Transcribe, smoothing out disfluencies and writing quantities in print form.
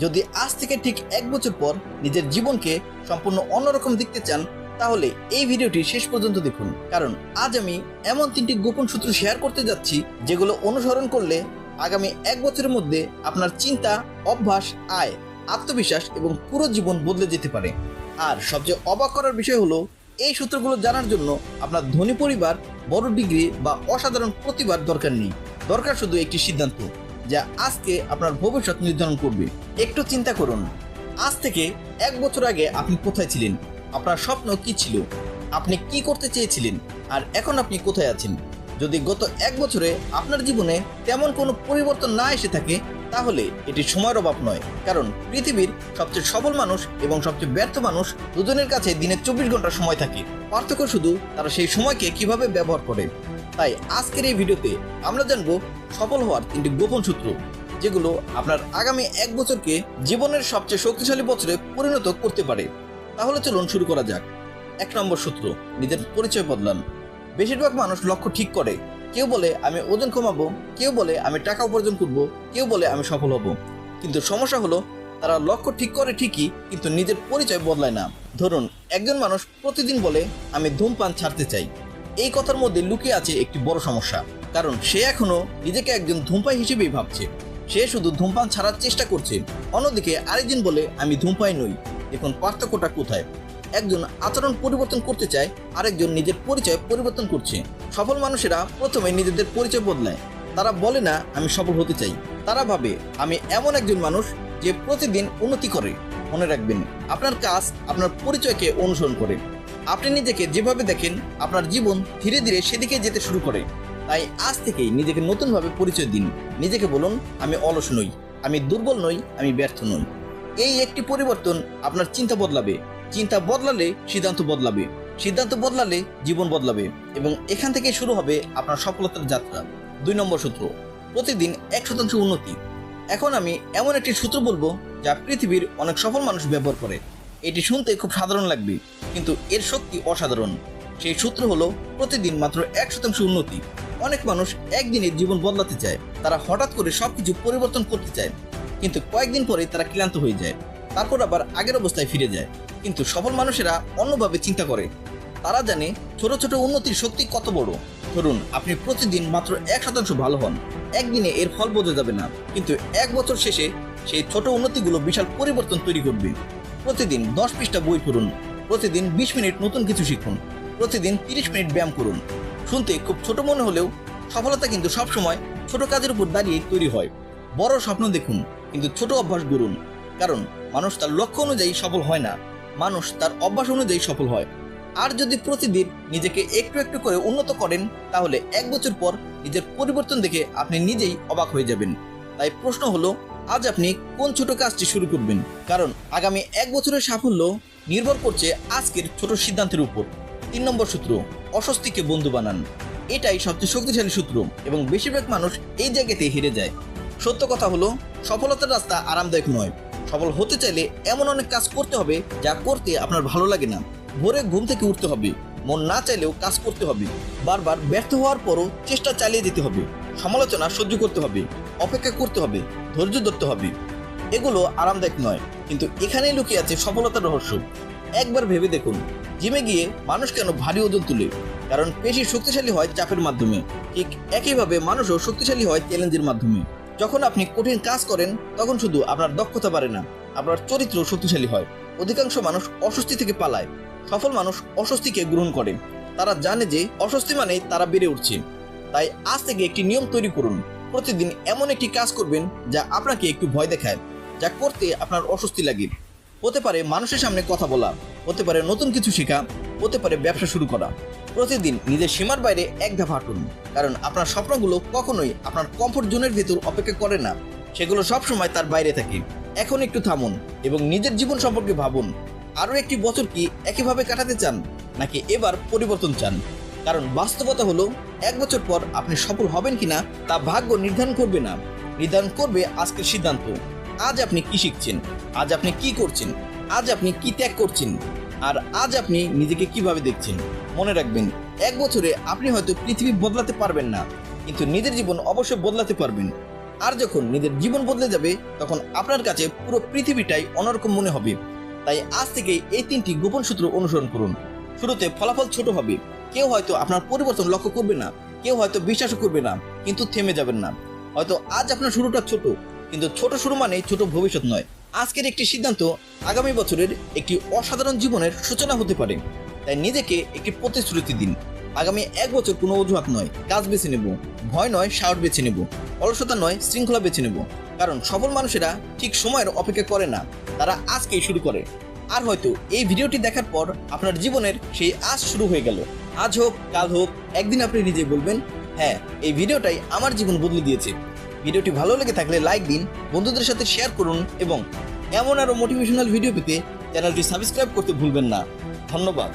যদি আজ থেকে ঠিক 1 বছর পর নিজের জীবনকে সম্পূর্ণ অন্যরকম দেখতে চান, তাহলে এই ভিডিওটি শেষ পর্যন্ত দেখুন। কারণ আজ আমি এমন 3টি গোপন সূত্র শেয়ার করতে যাচ্ছি, যেগুলো অনুসরণ করলে আগামী 1 বছরের মধ্যে আপনার চিন্তা, অভ্যাস, আয়, আত্মবিশ্বাস এবং পুরো জীবন বদলে যেতে পারে। আর সবচেয়ে অবাক করার বিষয় হলো, এই সূত্রগুলো জানার জন্য আপনার ধনী পরিবার, বড় ডিগ্রি বা অসাধারণ প্রতিভার দরকার নেই। দরকার শুধু একটি সিদ্ধান্ত, যা আজকে আপনার ভবিষ্যৎ নির্ধারণ করবে। একটু চিন্তা করুন, আজ থেকে 1 বছর আগে আপনি কোথায় ছিলেন? আপনার স্বপ্ন কি ছিল? আপনি কি করতে চেয়েছিলেন? আর এখন আপনি কোথায় আছেন? যদি গত 1 বছরে আপনার জীবনে তেমন কোনো পরিবর্তন না এসে থাকে, তাহলে এটি সময়ের অভাব নয়। কারণ পৃথিবীর সবচেয়ে সফল মানুষ এবং সবচেয়ে ব্যর্থ মানুষ দুজনের কাছে দিনে 24 ঘন্টা সময় থাকে। পার্থক্য শুধু তারা সেই সময়কে কিভাবে ব্যবহার করে। তাই আজকের এই ভিডিওতে আমরা জানবো সফল হওয়ার 3টি গোপন সূত্র, যেগুলো আপনার আগামী 1 বছরকে জীবনের সবচেয়ে শক্তিশালী বছরে পরিণত করতে পারে। তাহলে চলুন শুরু করা যাক। 1 নম্বর সূত্র, নিজের পরিচয় বদলান। বেশিরভাগ মানুষ লক্ষ্য ঠিক করে। কেউ বলে আমি ওজন কমাবো, কেউ বলে আমি টাকা উপার্জন করব, কেউ বলে আমি সফল হব। কিন্তু সমস্যা হলো, তারা লক্ষ্য ঠিক করে ঠিকই, কিন্তু নিজের পরিচয় বদলায় না। ধরুন, একজন মানুষ প্রতিদিন বলে আমি ধূমপান ছাড়তে চাই। এই কথার মধ্যে লুকিয়ে আছে একটি বড় সমস্যা। কারণ সে এখনো নিজেকে একজন ধূমপায়ী হিসেবেই ভাবছে। সে শুধু ধূমপান ছাড়ার চেষ্টা করছে। অন্যদিকে আরেকজন বলে আমি ধূমপায়ী নই। দেখুন পার্থক্যটা কোথায়। একজন আচরণ পরিবর্তন করতে চায়, আরেকজন নিজের পরিচয় পরিবর্তন করছে। সফল মানুষেরা প্রথমে নিজেদের পরিচয় বদলায়। তারা বলে না আমি সফল হতে চাই, তারা ভাবে আমি এমন একজন মানুষ যে প্রতিদিন উন্নতি করে। মনে রাখবেন, আপনার কাজ আপনার পরিচয়কে অনুসরণ করে। আপনি নিজেকে যেভাবে দেখেন, আপনার জীবন ধীরে ধীরে সেদিকে যেতে শুরু করে। তাই আজ থেকেই নিজেকে নতুনভাবে পরিচয় দিন। নিজেকে বলুন আমি অলস নই, আমি দুর্বল নই, আমি ব্যর্থ নই। এই একটি পরিবর্তন আপনার চিন্তা বদলাবে। চিন্তা বদলালে সিদ্ধান্ত বদলাবে, সিদ্ধান্ত বদলালে জীবন বদলাবে, এবং এখান থেকে শুরু হবে আপনার সফলতার যাত্রা। 2 নম্বর সূত্র, প্রতিদিন 1% উন্নতি। এখন আমি এমন একটি সূত্র বলবো যা পৃথিবীর অনেক সফল মানুষ ব্যবহার করে। এটি শুনতে খুব সাধারণ লাগবে, কিন্তু এর শক্তি অসাধারণ। সেই সূত্র হলো প্রতিদিন মাত্র 1% উন্নতি। অনেক মানুষ একদিনে জীবন বদলাতে চায়। তারা হঠাৎ করে সবকিছু পরিবর্তন করতে চায়, কিন্তু কয়েকদিন পরে তারা ক্লান্ত হয়ে যায়। তারপর আবার আগের অবস্থায় ফিরে যায়। কিন্তু সফল মানুষেরা অন্যভাবে চিন্তা করে। তারা জানে ছোট ছোট উন্নতির শক্তি কত বড়। ধরুন, আপনি প্রতিদিন মাত্র 1% ভালো হন। একদিনে এর ফল বোঝা যাবে না, কিন্তু 1 বছর শেষে সেই ছোট উন্নতিগুলো বিশাল পরিবর্তন তৈরি করবে। প্রতিদিন 10 পৃষ্ঠা বই পড়ুন, প্রতিদিন 20 মিনিট নতুন কিছু শিখুন, প্রতিদিন 30 মিনিট ব্যায়াম করুন। শুনতে খুব ছোট মনে হলেও সফলতা কিন্তু সবসময় ছোট কাজের উপর দাঁড়িয়ে তৈরি হয়। বড় স্বপ্ন দেখুন, কিন্তু ছোট অভ্যাস গড়ুন। কারণ মানুষ তার লক্ষ্য অনুযায়ী সফল হয় না, মানুষ তার অভ্যাস অনুযায়ী সফল হয়। আর যদি প্রতিদিন নিজেকে একটু একটু করে উন্নত করেন, তাহলে 1 বছর পর নিজের পরিবর্তন দেখে আপনি নিজেই অবাক হয়ে যাবেন। তাই প্রশ্ন হলো, আজ আপনি কোন ছোট কাজটি শুরু করবেন? কারণ আগামী 1 বছরের সাফল্য নির্ভর করছে আজকের ছোট সিদ্ধান্তের উপর। 3 নম্বর সূত্র, অস্বস্তিকে বন্ধু বানান। এটাই সবচেয়ে শক্তিশালী সূত্র, এবং বেশিরভাগ মানুষ এই জায়গাতে হেরে যায়। সত্য কথা হলো, সফলতার রাস্তা আরামদায়ক নয়। সফল হতে চাইলে এমন অনেক কাজ করতে হবে যা করতে আপনার ভালো লাগে না। ভোরে ঘুম থেকে উঠতে হবে, মন না চাইলেও কাজ করতে হবে। বারবার ব্যর্থ হওয়ার পরও চেষ্টা চালিয়ে যেতে হবে। সমালোচনা সহ্য করতে হবে, অপেক্ষা করতে হবে, ধৈর্য ধরতে হবে। এগুলো আরামদায়ক নয়, কিন্তু এখানেই লুকিয়ে আছে সফলতার রহস্য। একবার ভেবে দেখুন, জিমে গিয়ে মানুষ কেন ভারী ওজন তুলে? কারণ পেশি শক্তিশালী হয় চাপের মাধ্যমে। ঠিক একইভাবে মানুষও শক্তিশালী হয় চ্যালেঞ্জের মাধ্যমে। যখন আপনি কঠিন কাজ করেন, তখন শুধু আপনার দক্ষতা বাড়ে না, আপনার চরিত্র শক্তিশালী হয়। অধিকাংশ মানুষ অস্বস্তি থেকে পালায়, সফল মানুষ অস্বস্তিকে গ্রহণ করে। তারা জানে যে অস্বস্তি মানেই তারা বেড়ে উঠছে। তাই আজ থেকে একটি নিয়ম তৈরি করুন। প্রতিদিন এমন একটি কাজ করবেন যা আপনাকে একটু ভয় দেখায়, যা করতে আপনার অস্বস্তি লাগে। হতে পারে মানুষের সামনে কথা বলা, হতে পারে নতুন কিছু শেখা, হতে পারে ব্যবসা শুরু করা। প্রতিদিন নিজের সীমার বাইরে এক ধাপ হাঁটুন। কারণ আপনার স্বপ্নগুলো কখনোই আপনার কমফোর্ট জোনের ভেতর অপেক্ষা করে না, সেগুলো সবসময় তার বাইরে থাকে। এখন একটু থামুন এবং নিজের জীবন সম্পর্কে ভাবুন। আরও একটি বছর কি একইভাবে কাটাতে চান, নাকি এবার পরিবর্তন চান? কারণ বাস্তবতা হলো, 1 বছর পর আপনি সফল হবেন কিনা তা ভাগ্য নির্ধারণ করবে না, নির্ধারণ করবে আজকের সিদ্ধান্ত। আজ আপনি কি শিখছেন? আজ আপনি কি করছেন? আজ আপনি কি ত্যাগ করছেন? আর আজ আপনি নিজেকে কিভাবে দেখছেন? মনে রাখবেন, 1 বছরে আপনি হয়তো পৃথিবী বদলাতে পারবেন না, কিন্তু নিজের জীবন অবশ্যই বদলাতে পারবেন। আর যখন নিজের জীবন বদলে যাবে তখন আপনার কাছে পুরো পৃথিবীটাই অন্যরকম মনে হবে। তাই আজ থেকে এই 3টি গোপন সূত্র অনুসরণ করুন। শুরুতে ফলাফল ছোট হবে, কেউ হয়তো আপনার পরিবর্তন লক্ষ্য করবে না, কেউ হয়তো বিশ্বাসও করবে না, কিন্তু থেমে যাবেন না। হয়তো আজ আপনার শুরুটা ছোট, কিন্তু ছোট শুরু মানে ছোট ভবিষ্যৎ নয়। আজকের একটি সিদ্ধান্ত আগামী বছরের একটি অসাধারণ জীবনের সূচনা হতে পারে। তাই নিজেকে একটি প্রতিশ্রুতি দিন। আগামী 1 বছর কোনো অজুহাত নয়, কাজ বেছে নেব, ভয় নয় সাহস বেছে নেব, অলসতা নয় শৃঙ্খলা বেছে নেব। কারণ সফল মানুষেরা ঠিক সময়ের অপেক্ষা করে না, তারা আজকেই শুরু করে। আর হয়তো এই ভিডিওটি দেখার পর আপনার জীবনের সেই আজ শুরু হয়ে গেল। আজ হোক কাল হোক, একদিন আপনি নিজে বলবেন, হ্যাঁ এই ভিডিওটাই আমার জীবন বদলে দিয়েছে। ভিডিওটি ভালো লেগে থাকলে লাইক দিন, বন্ধুদের সাথে শেয়ার করুন এবং এমন আরো মোটিভেশনাল ভিডিও পেতে চ্যানেলটি সাবস্ক্রাইব করতে ভুলবেন না। ধন্যবাদ।